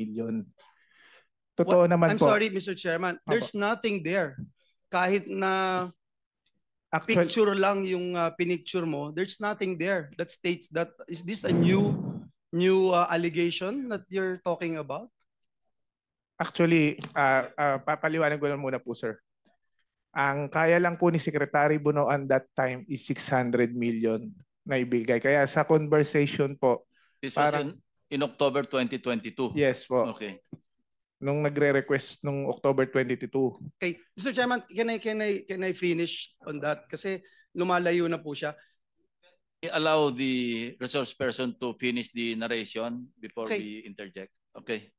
million. Totoo naman I'm po. sorry, Mr. Chairman. There's nothing there. Kahit na picture lang yung pinicture mo, there's nothing there that states that. Is this a new allegation that you're talking about? Actually, papaliwanag ko lang muna po, sir. Ang kaya lang po ni Secretary Bunoan that time is 600 million na ibigay. Kaya sa conversation po, This was in October 2022? Yes po. Okay. Nung nagre-request nung October 22. Okay, Mr. Chairman, can I finish on that? Kasi lumalayo na po siya. Allow the resource person to finish the narration before we interject. Okay.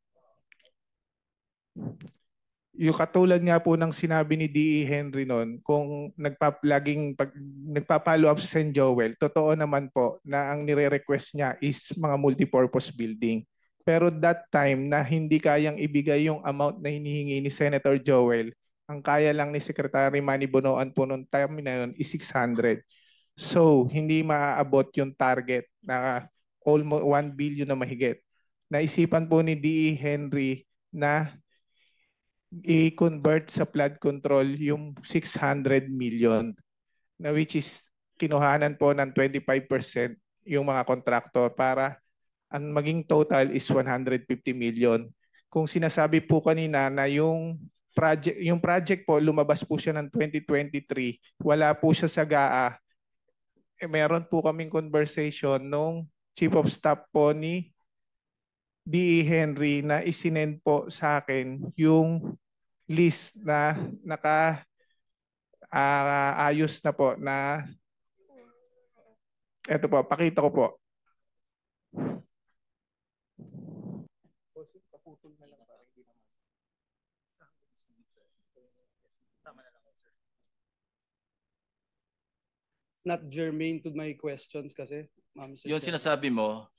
Yung katulad nga po ng sinabi ni D.E. Henry noon, kung nagpa-follow up sa St. Joel, totoo naman po na ang nire-request niya is mga multipurpose building. Pero that time na hindi kayang ibigay yung amount na hinihingi ni Senator Joel, ang kaya lang ni Secretary Manny Bonoan po noong time na yun is 600. So, hindi maaabot yung target na almost 1 billion na mahigit. Naisipan po ni D.E. Henry na i-convert sa flood control yung 600 million na which is kinuhanan po ng 25% yung mga kontraktor para ang maging total is 150 million. Kung sinasabi po kanina na yung project po lumabas po siya ng 2023, wala po siya sa GAA. Meron po kaming conversation nung Chief of Staff po ni D.E. Henry na isinend po sa akin yung list na ayos na po na eto po, pakita ko po. Not germane to my questions kasi, Ma'am. Yung sinasabi mo,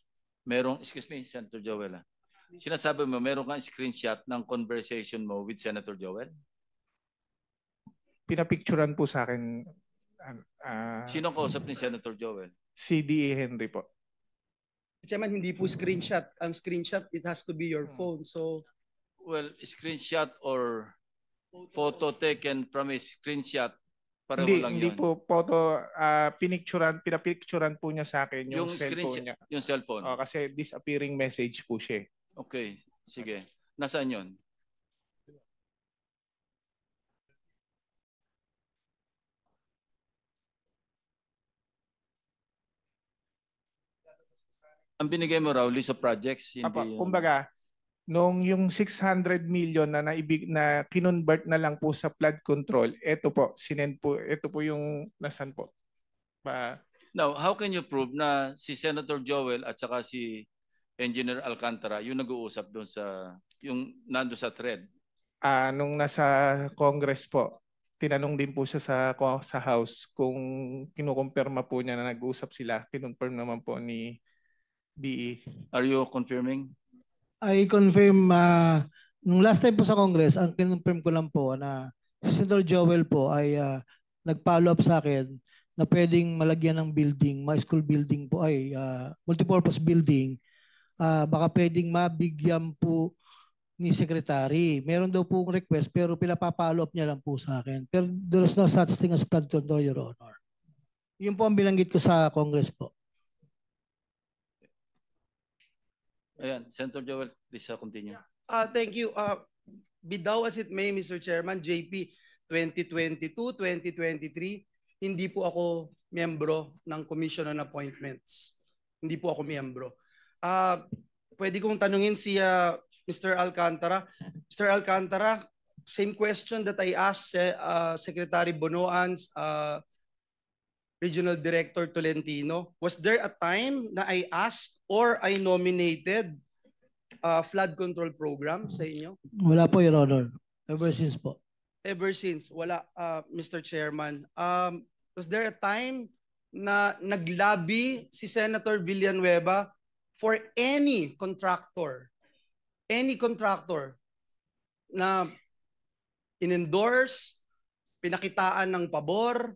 merong, excuse me, Senator Joel. Sinasabi mo, meron kang screenshot ng conversation mo with Senator Joel? Pinapicturan po sa akin. Sino ang kausap ni Senator Joel? Si D.E. Henry po. Chairman, hindi po screenshot. Ang screenshot, it has to be your phone. So, well, screenshot or photo taken from a screenshot, pareho lang hindi yun. Po photo, pinapicturan po niya sa akin yung cellphone niya. Yung cellphone? Kasi disappearing message po siya. Okay, sige. Nasaan yun? Ang binigay mo raw, list of projects? Hindi kumbaga, nung yung 600 million na kinonvert na lang po sa flood control, ito po, sinend po, ito po yung nasan po. Now, how can you prove na si Senator Joel at saka si Engineer Alcantara yung nag-uusap doon sa, yung nando sa thread? Nung nasa Congress po, tinanong din po siya sa House kung kinukumpirma po niya na nag-uusap sila. Kinonfirm naman po ni DE. Are you confirming? I confirm, nung last time po sa Congress, ang kinonfirm ko lang po na si Senator Joel po ay nag-follow up sa akin na pwedeng malagyan ng building, mga school building po ay multipurpose building, baka pwedeng mabigyan po ni Secretary. Meron daw po request pero pinapapollow up niya lang po sa akin. Pero there is no such thing as flood control, Your Honor. Yun po ang bilanggit ko sa Congress po. Ayan, Senator Joel, please continue. Thank you. Be thou as it may, Mr. Chairman, JP, 2022-2023, hindi po ako miyembro ng Commission on Appointments. Hindi po ako miyembro. Pwede kong tanungin si Mr. Alcantara. Mr. Alcantara, same question that I asked Secretary Bonoan's Regional Director Tolentino. Was there a time na I asked or I nominated flood control program sa inyo? Wala po, Your Honor. Ever since po. Ever since, wala, Mr. Chairman. Was there a time na naglabi si Senator Villanueva for any contractor na in-endorse, pinakitaan ng pabor,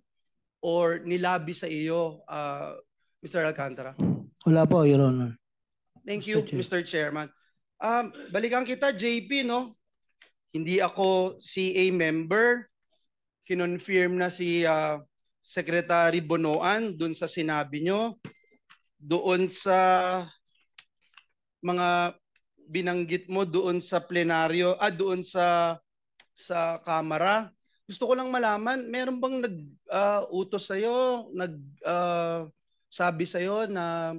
or nilabi sa iyo, Mr. Alcantara? Wala po, Your Honor. Thank you, Mr. Chairman. Balikan kita, JP, no? Hindi ako CA member. Kinonfirm na si Secretary Bonoan dun sa sinabi nyo. Doon sa mga binanggit mo doon sa plenaryo, doon sa Kamara. Gusto ko lang malaman, meron bang nag-utos sa'yo, sabi sa'yo na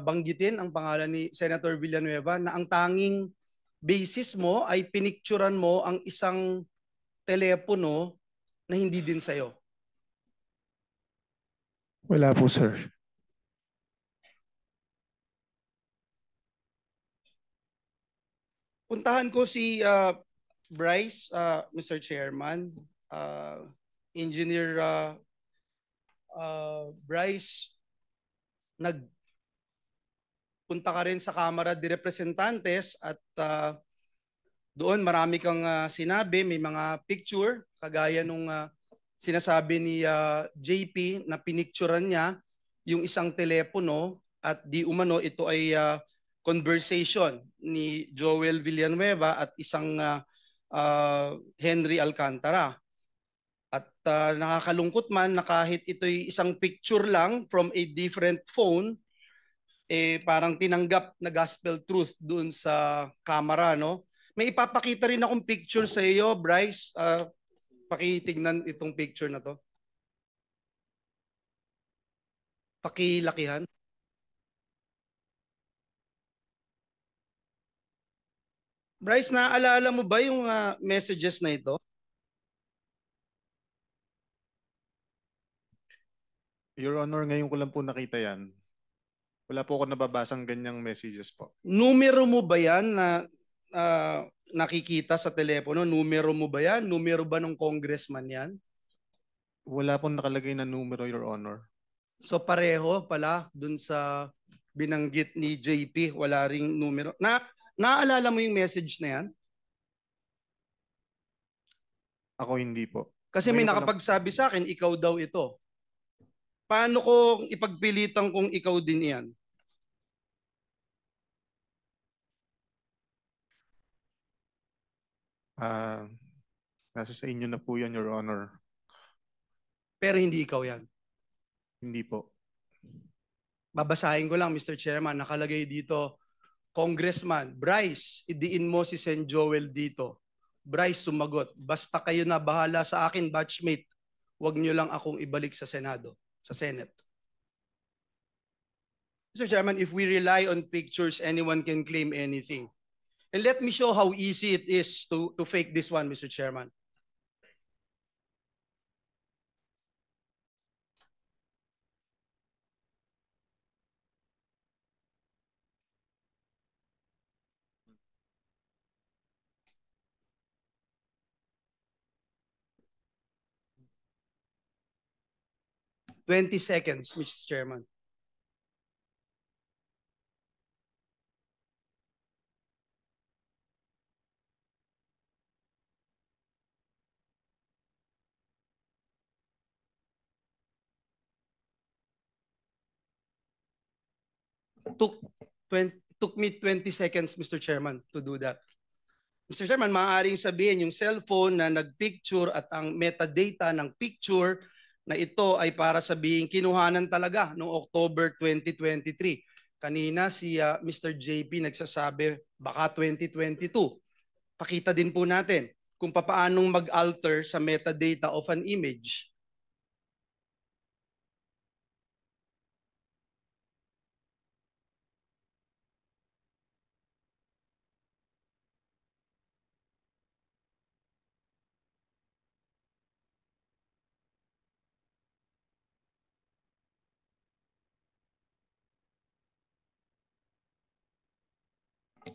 banggitin ang pangalan ni Senator Villanueva na ang tanging basis mo ay pinicturan mo ang isang telepono na hindi din sa'yo? Wala po, sir. Puntahan ko si Bryce, Mr. Chairman. Engineer Bryce, nagpunta ka rin sa Kamara de Representantes at doon marami kang sinabi, may mga picture, kagaya nung sinasabi ni JP na pinicturan niya yung isang telepono at di umano ito ay conversation ni Joel Villanueva at isang Henry Alcantara. At nakakalungkot man na kahit ito'y isang picture lang from a different phone, parang tinanggap na gospel truth doon sa camera, no? May ipapakita rin akong picture sa iyo, Bryce. Pakitignan itong picture na to. Pakilakihan. Bryce, naaalala mo ba yung messages na ito? Your Honor, ngayon ko lang po nakita yan. Wala po ako nababasang ganyang messages po. Numero mo ba yan na nakikita sa telepono? Numero mo ba yan? Numero ba ng congressman yan? Wala pong nakalagay na numero, Your Honor. So pareho pala dun sa binanggit ni JP, wala ring numero. Naaalala mo yung message na yan? Ako hindi po. Kasi may nakapagsabi sa akin, ikaw daw ito. Paano kung ipagpilitan kung ikaw din yan? Nasa sa inyo na po yan, Your Honor. Pero hindi ikaw yan. Hindi po. Babasahin ko lang, Mr. Chairman, nakalagay dito, Congressman, Bryce, idiin mo si Sen. Joel dito. Bryce sumagot, basta kayo na bahala sa akin, batchmate. Huwag niyo lang akong ibalik sa Senado, sa Senate. Mr. Chairman, if we rely on pictures, anyone can claim anything. And let me show how easy it is to fake this one, Mr. Chairman. "20 seconds, Mr. Chairman. Took me 20 seconds, Mr. Chairman, to do that. Mr. Chairman, maaaring sabihin yung cellphone na nagpicture at ang metadata ng picture na ito ay para sabihin kinuhanan talaga noong October 2023. Kanina si Mr. JP nagsasabi baka 2022. Pakita din po natin kung paanong mag-alter sa metadata of an image.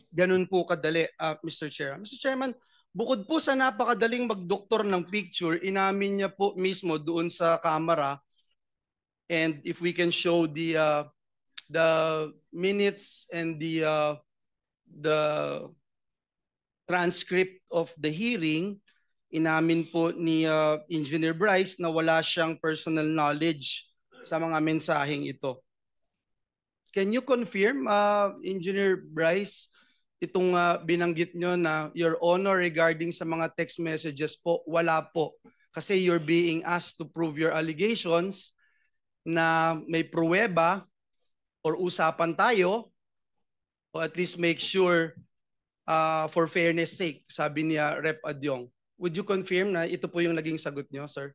Ganun po kadali, Mr. Chair. Mr. Chairman, bukod po sa napakadaling magdoktor ng picture, inamin niya po mismo doon sa camera, and if we can show the minutes and the transcript of the hearing, inamin po ni Engineer Bryce na wala siyang personal knowledge sa mga mensaheng ito. Can you confirm, Engineer Bryce, itong binanggit nyo na Your Honor regarding sa mga text messages po, wala po. Kasi you're being asked to prove your allegations na may pruweba or usapan tayo o at least make sure for fairness sake, sabi niya Rep. Adyong. Would you confirm na ito po yung naging sagot nyo, sir?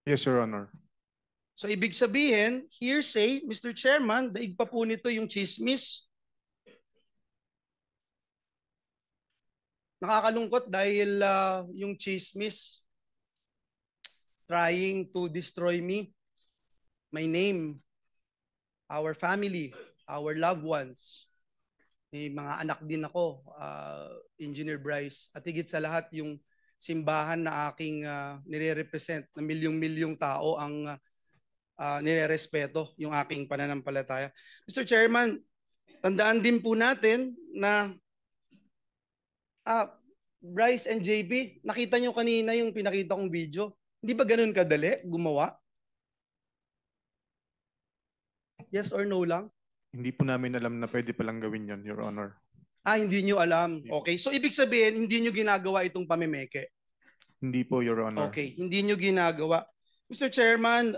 Yes, Your Honor. So ibig sabihin, hearsay, Mr. Chairman, daig pa po nito yung chismis. Nakakalungkot dahil yung chismis trying to destroy me, my name, our family, our loved ones. May mga anak din ako, Engineer Bryce, at higit sa lahat yung simbahan na aking nire-represent na milyong-milyong tao ang nire-respeto yung aking pananampalataya. Mr. Chairman, tandaan din po natin na Bryce and JB, nakita nyo kanina yung pinakita kong video. Hindi ba ganun kadali gumawa? Yes or no lang? Hindi po namin alam na pwede palang gawin yon, Your Honor. Hindi nyo alam. Okay. So ibig sabihin, hindi nyo ginagawa itong pamimeke? Hindi po, Your Honor. Okay. Hindi nyo ginagawa. Mr. Chairman,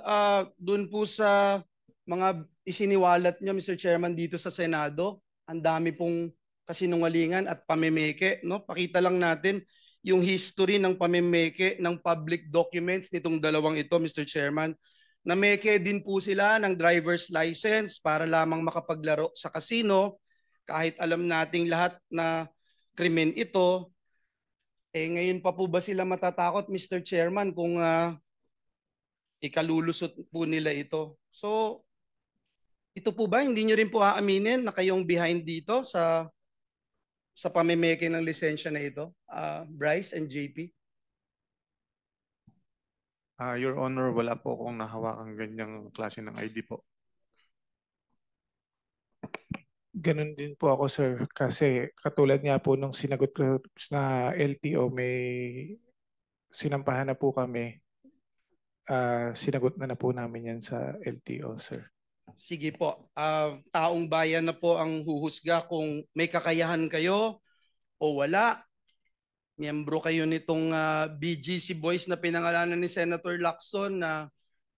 dun po sa mga isiniwalat nyo, Mr. Chairman, dito sa Senado, ang dami pong kasinungalingan at pamimeke. No? Pakita lang natin yung history ng pamimeke ng public documents nitong dalawang ito, Mr. Chairman. Nameke din po sila ng driver's license para lamang makapaglaro sa casino. Kahit alam nating lahat na krimen ito, ngayon pa po ba sila matatakot, Mr. Chairman, kung ikalulusot po nila ito? So, ito po ba, hindi nyo rin po aaminin na kayong behind dito sa pamimeke ng lisensya na ito, Bryce and JP? Your Honor, wala po akong nahawakang ganyang klase ng ID po. Ganun din po ako, sir. Kasi katulad nga po nung sinagot ko na LTO, may sinampahan na po kami. Sinagot na po namin yan sa LTO, sir. Sige po. Taong bayan na po ang huhusga kung may kakayahan kayo o wala. Miyembro kayo nitong BGC Boys na pinangalanan ni Senator Lacson na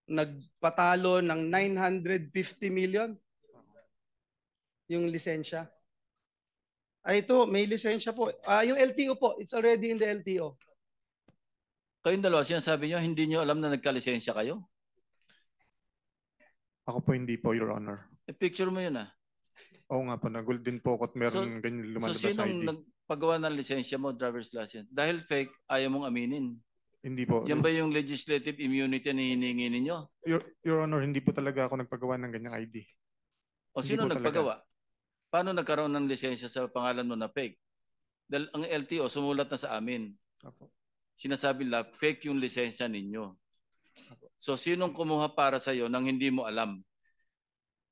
nagpatalo ng 950 million yung lisensya. Ito, may lisensya po. Yung LTO po, it's already in the LTO. Kayong dalawa, sinasabi nyo, hindi nyo alam na nagkalisensya kayo? Ako po hindi po, Your Honor. Picture mo yun Oo nga po, nagul din po ako at meron ganyan So lumalabas sinong ID. nagpagawa ng lisensya mo, driver's license? Dahil fake, ayaw mong aminin. Hindi po. Yan ba yung legislative immunity na hiningi ninyo? Your Honor, hindi po talaga ako nagpagawa ng ganyang ID. O Hindi sino po nagpagawa? Paano nagkaroon ng lisensya sa pangalan mo na fake? Dahil ang LTO sumulat na sa amin. Opo. Sinasabi lang, fake yung lisensya ninyo. So sinong kumuha para sa'yo nang hindi mo alam?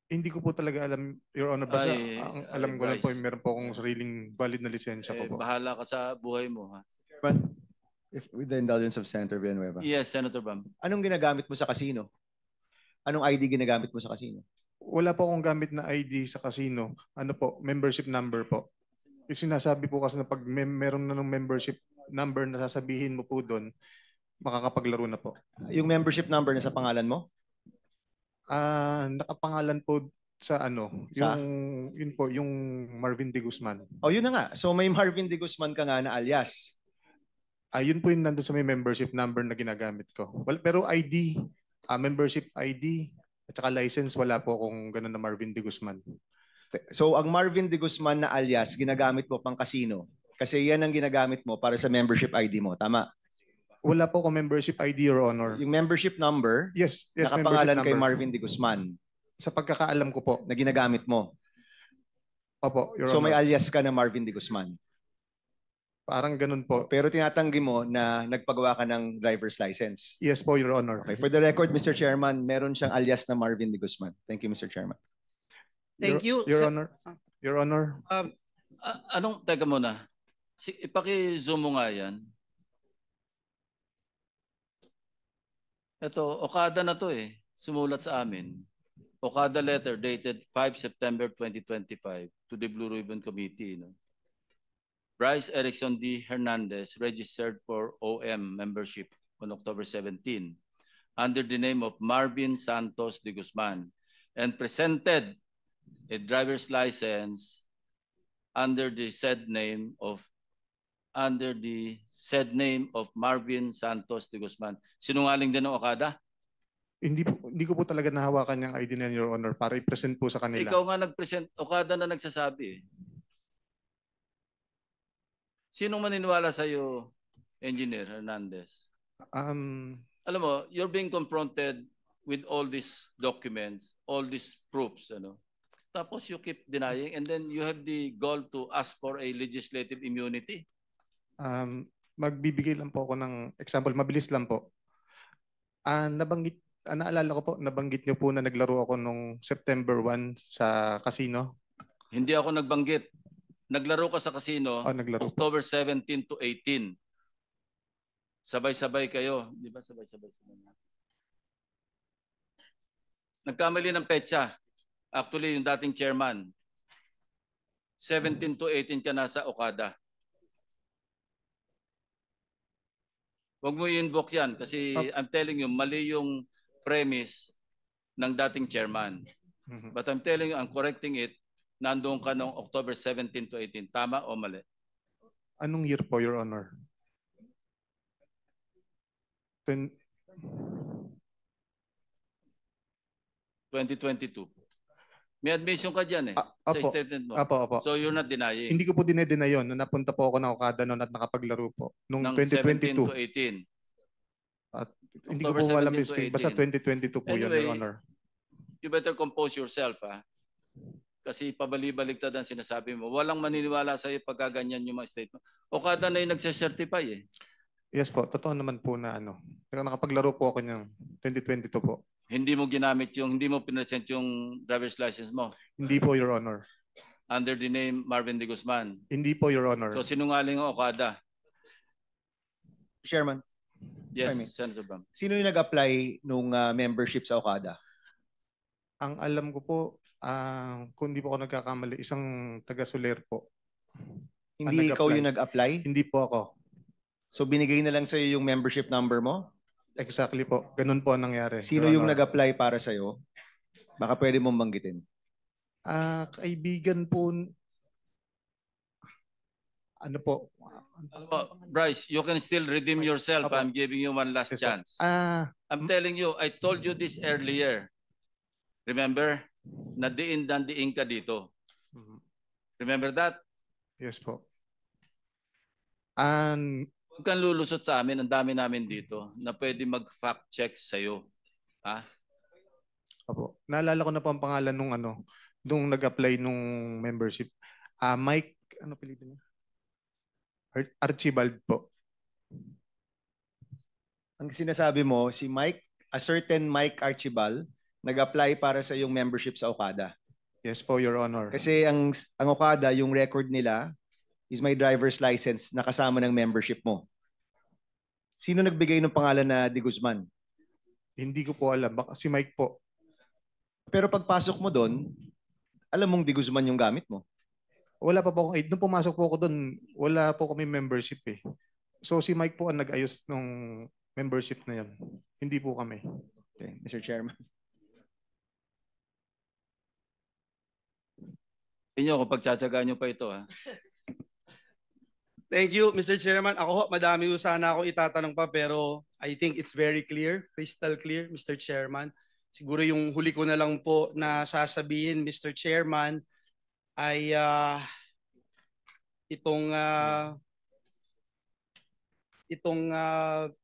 Hindi ko po talaga alam, Your Honor. Basta ang alam ko lang po, Bryce. meron po akong sariling valid na lisensya ko po. Bahala ka sa buhay mo. Ha? But if with the indulgence of Senator Villanueva, Yes, Senator Bam. anong ginagamit mo sa casino? Anong ID ginagamit mo sa casino? Wala po akong gamit na ID sa casino. Ano po, membership number po. Yung sinasabi po kasi na pag meron na ng membership number na sasabihin mo po doon, makakapaglaro na po. Yung membership number na sa pangalan mo? Nakapangalan po sa ano, Sa? yun po, yung Marvin De Guzman. Oh, yun na nga. So may Marvin De Guzman ka nga na alias. Yun po yung nandun sa may membership number na ginagamit ko. Well, pero ID, membership ID, at saka license, wala po akong ganun na Marvin De Guzman. So ang Marvin De Guzman na alias, ginagamit mo pang casino. Kasi yan ang ginagamit mo para sa membership ID mo. Tama? Wala po akong membership ID, Your Honor. Yung membership number, Yes, nakapangalan membership kay number. Marvin De Guzman Sa pagkakaalam ko po. na ginagamit mo. Opo, Your So may Honor. alias ka na Marvin De Guzman. Parang ganun po. Pero tinatanggi mo na nagpagawa ka ng driver's license. Yes po, Your Honor. Okay, for the record, Mr. Chairman, meron siyang alias na Marvin De Guzman. Thank you, Mr. Chairman. Thank you. Your Sir- Honor. Your Honor. Teka muna. Ipaki-zoom mo nga yan. Ito, Okada na to eh. Sumulat sa amin. Okada letter dated 5 September 2025 to the Blue Ribbon Committee. No? Bryce Erickson D. Hernandez registered for OM membership on October 17 under the name of Marvin Santos de Guzman and presented a driver's license under the said name of Marvin Santos de Guzman. Sinungaling din ng Okada? Hindi ko po talaga nahawakan yung ID na Your Honor para i-present po sa kanila. Ikaw nga nag-present, Okada na nagsasabi eh. Sinong maniniwala sa'yo, Engineer Hernandez? Alam mo, you're being confronted with all these documents, all these proofs, ano? Tapos you keep denying and then you have the goal to ask for a legislative immunity. Magbibigay lang po ako ng example, mabilis lang po. Naalala ko po, nabanggit niyo po na naglaro ako nung September 1 sa casino. Hindi ako nagbanggit. Naglaro ka sa casino, Naglaro. October 17 to 18. Sabay-sabay kayo. Di ba sabay-sabay? Nagkamali ng petsa. Actually, yung dating chairman. 17 to 18 ka na sa Okada. Huwag mo i-invoke yan kasi I'm telling you, mali yung premise ng dating chairman. But I'm telling you, I'm correcting it. Nandoon ka noong October 17 to 18. Tama o mali? Anong year po, Your Honor? 2022. May admission ka dyan eh. Sa statement mo. Opo. So you're not denying. Hindi ko po dinedeny yun. Napunta po ako ng Okada noon at nakapaglaro po. Noong ng 17 2022. to 18. Hindi ko po October alam 17 yung to screen. Basta 2022 po yun, Anyway, Your Honor. You better compose yourself, ha? Kasi pabali-baligtad ang sinasabi mo. Walang maniniwala sa iyo pagkaganyan yung mga statement. Okada na yung nagse-certify eh. Yes po, totoo naman po na nakapaglaro po ako ng 2022 po. Hindi mo pinresent yung driver's license mo Hindi po, Your Honor. under the name Marvin de Guzman. Hindi po, Your Honor. So sinungaling ang Okada. Chairman, Yes, I mean, Senator Bam. sino yung nag-apply nung membership sa Okada? Ang alam ko po, kung hindi po ako nagkakamali, isang taga-Soler po. Hindi ikaw yung nag-apply? Hindi po ako. So binigay na lang sa'yo yung membership number mo? Exactly po. Ganun po ang nangyari. Sino Your yung Honor. nag-apply para sa'yo? Baka pwede mong banggitin. Kaibigan po, ano po? Alam mo, Bryce, you can still redeem yourself. Apo. I'm giving you one last Yes, po. chance. I'm telling you, I told you this earlier. Remember? Na diin ka dito. Remember that? Yes po. Huwag kang lulusot sa amin. Ang dami namin dito na pwede mag-fact check sa'yo. Ha? Opo. Naalala ko na po ang pangalan nung nag-apply nung membership. Mike, ano pilitin niya? Archibald po. Ang sinasabi mo, si Mike, a certain Mike Archibald, nag-apply para sa yung membership sa Okada. Yes po, Your Honor. Kasi ang Okada, yung record nila is my driver's license na kasama ng membership mo. Sino nagbigay ng pangalan na De Guzman? Hindi ko po alam. Baka si Mike po. Pero pagpasok mo doon, alam mong De Guzman yung gamit mo. Wala pa po akong aid. Nung pumasok po ako doon, wala po kami membership eh. So si Mike po ang nag-ayos ng membership na yan. Hindi po kami. Okay, Mr. Chairman. Inyo kung pagtsatsagaan nyo pa ito. Ha? Thank you, Mr. Chairman. Ako, madami sana ako itatanong pa pero I think it's very clear, crystal clear, Mr. Chairman. Siguro yung huli ko na lang po na sasabihin, Mr. Chairman, ay itong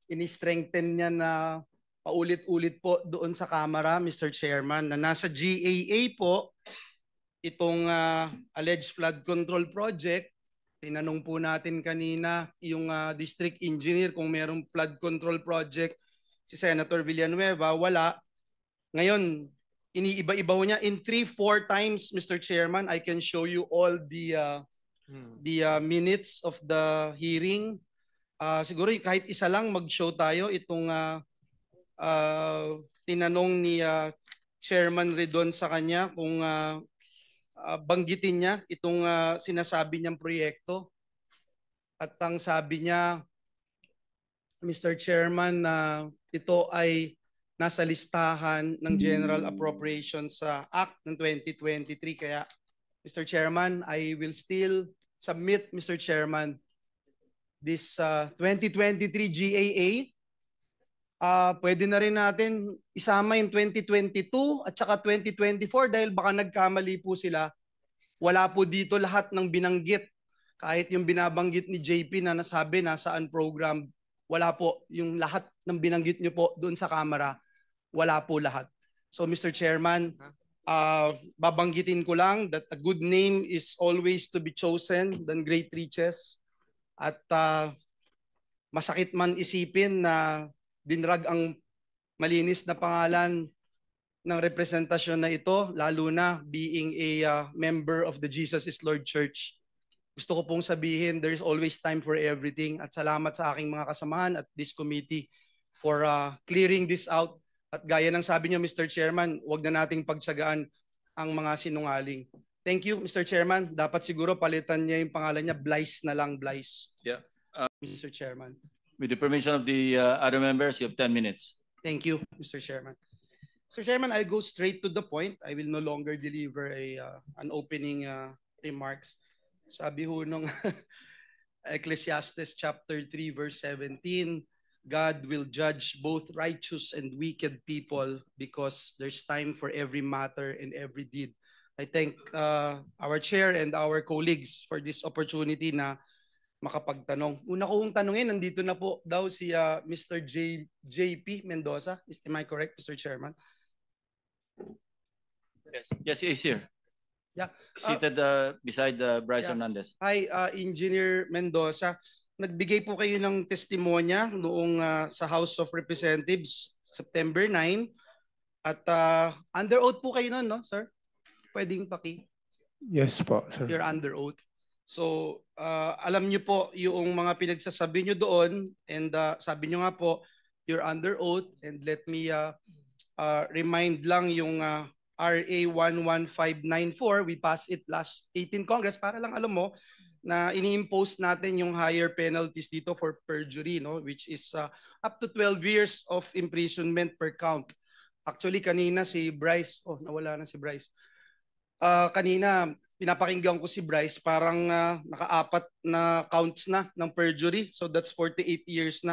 ini-strengthen niya na paulit-ulit po doon sa Kamara, Mr. Chairman, na nasa GAA po itong alleged flood control project. Tinanong po natin kanina yung district engineer kung mayroong flood control project si Senator Villanueva. Wala. Ngayon, iniiba-ibaw niya in 3-4 times, Mr. Chairman. I can show you all the minutes of the hearing. Siguro kahit isa lang mag-show tayo itong tinanong ni Chairman Redon sa kanya kung banggitin niya itong sinasabi niyang proyekto. At ang sabi niya, Mr. Chairman, na ito ay nasa listahan ng General Appropriations Act ng 2023. Kaya, Mr. Chairman, I will still submit, Mr. Chairman, this 2023 GAA. Pwede na rin natin isama yung 2022 at saka 2024 dahil baka nagkamali po sila. Wala po dito lahat ng binanggit. Kahit yung binabanggit ni JP na nasabi nasaan program, wala po. Yung lahat ng binanggit nyo po doon sa camera, wala po lahat. So Mr. Chairman, babanggitin ko lang that a good name is always to be chosen than great riches. At masakit man isipin na dinrag ang malinis na pangalan ng representasyon na ito, lalo na being a member of the Jesus is Lord Church. Gusto ko pong sabihin, there's always time for everything. At salamat sa aking mga kasamahan at this committee for clearing this out. At gaya ng sabi niyo, Mr. Chairman, wag na nating pagtiyagaan ang mga sinungaling. Thank you, Mr. Chairman. Dapat siguro palitan niya yung pangalan niya, Blyce na lang, Blyce. Yeah. Mr. Chairman. With the permission of the other members, you have 10 minutes. Thank you, Mr. Chairman. Mr. Chairman, I'll go straight to the point. I will no longer deliver an opening remarks. Sabi ho nung Ecclesiastes chapter 3 verse 17, God will judge both righteous and wicked people because there's time for every matter and every deed. I thank our chair and our colleagues for this opportunity na makapagtanong. Una kong tanungin, nandito na po daw si Mr. JP Mendoza. Am I correct, Mr. Chairman? Yes, he is here. Yeah. Seated beside Bryce Hernandez. Hi, Engineer Mendoza. Nagbigay po kayo ng testimonya noong sa House of Representatives September 9 at under oath po kayo noon, no, sir? Pwedeng paki. Yes po, sir. You're under oath. So, alam niyo po yung mga pinagsasabi niyo doon and sabi niyo nga po, you're under oath and let me remind lang yung RA 11594, we passed it last 18 Congress para lang alam mo na ini-impose natin yung higher penalties dito for perjury, no, which is up to 12 years of imprisonment per count. Actually kanina si Bryce, nawala na si Bryce. Kanina pinapakinggan ko si Bryce, parang naka-4 na counts na ng perjury. So that's 48 years na.